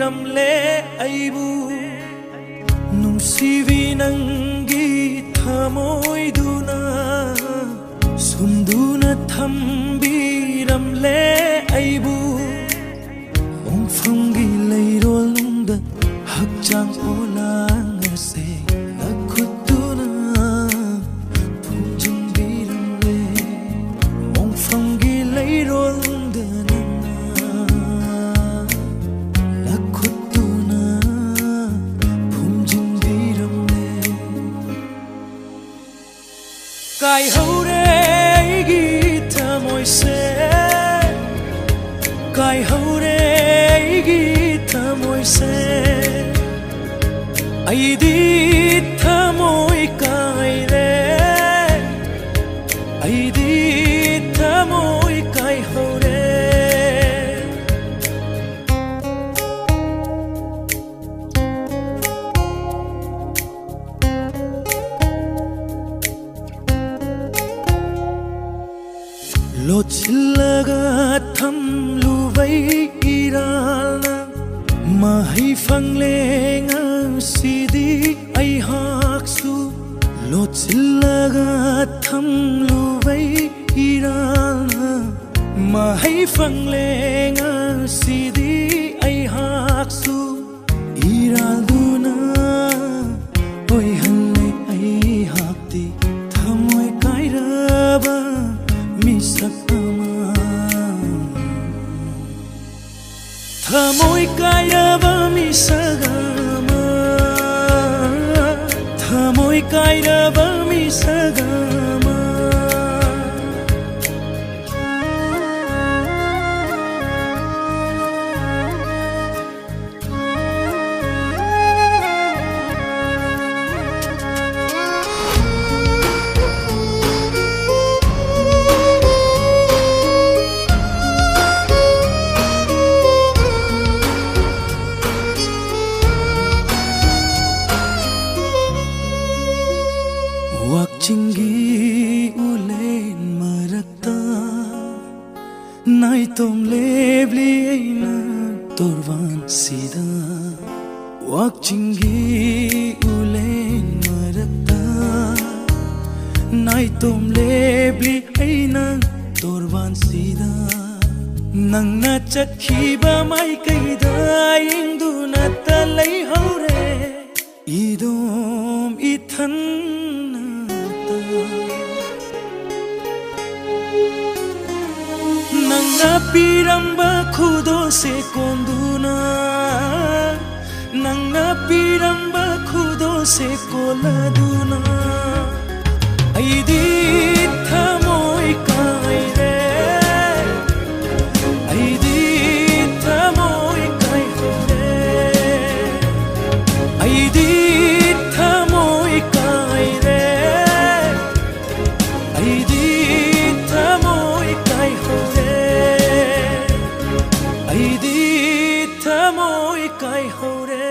ꯊꯝꯕꯤꯔꯝꯂꯦ ꯑꯩꯕꯨ ꯅꯨꯡꯁꯤꯕꯤ ꯅꯪꯒꯤ ꯊꯃꯣꯏꯗꯨꯅ ꯁꯨꯝꯗꯨꯅ ꯊꯝꯕꯤꯔꯝꯂꯦ ꯑꯩꯕꯨ ꯍꯣꯡꯐꯝꯒꯤ ꯂꯩꯔꯣꯜꯅꯨꯡꯗ ꯍꯛꯆꯥꯡ ꯑꯣꯜꯂꯥꯡꯉꯁꯦ ꯅꯈꯨꯠꯇꯨꯅ ꯐꯨꯝꯖꯤꯟꯕꯤꯔꯝꯂꯦ ꯍꯣꯡꯐꯝꯒꯤ ꯂꯩꯔꯣꯜꯅꯨꯡꯗ ꯅꯈꯨꯠꯇꯨꯅ ꯐꯨꯝꯖꯤꯟꯕꯤꯔꯝꯂꯦ ꯀꯥꯏꯍꯧꯔꯦ ꯑꯩꯒꯤ ꯊꯃꯣꯏꯁꯦ ꯀꯥꯏꯍꯧꯔꯦ ꯑꯩꯒꯤ ꯊꯃꯣꯏꯁꯦ ꯑꯩꯗꯤ ꯊꯃꯣꯏ ꯀꯥꯏꯔꯦ ꯑꯩꯗꯤ ꯊꯃꯣꯏ ꯀꯥꯏꯍꯧꯔꯦ ꯂꯣꯠꯁꯤꯜꯂꯒ ꯊꯝꯂꯨꯕꯩ ꯏꯔꯥꯜꯅ ꯃꯍꯩ ꯐꯪꯂꯦ ꯉꯁꯤꯗꯤ ꯑꯩꯍꯥꯛꯁꯨ ꯂꯣꯠꯁꯤꯜꯂꯒ ꯊꯝꯂꯨꯕꯩ ꯏꯔꯥꯜꯅ ꯃꯍꯩ ꯐꯪꯂꯦ ꯉꯁꯤꯗꯤ ꯑꯩꯍꯥꯛꯁು ꯏꯔꯥꯜꯗꯨꯅ ꯑꯣꯏꯍꯜꯂꯦ ꯑꯩꯍꯥꯛꯇꯤ ꯊꯃꯣꯏ ꯀꯥꯏꯔꯕ 미sak ama Thamoy kairaba misak ama Thamoy kairaba misak ama Wakchingi ulen marakta Nai tom lebli aina torvan sida Wakchingi ulen marakta Nai tom lebli aina torvan sida Nang na chakhiba mai kaida indu na talai haure Idom ithan Nangna piramba khudo se konduna Nangna piramba khudo se koladuna Aidi thamoy kaire Aidi thamoy kaire Aidi thamoy kaire Aidi thamoy kaire Aidi thamoy kai hore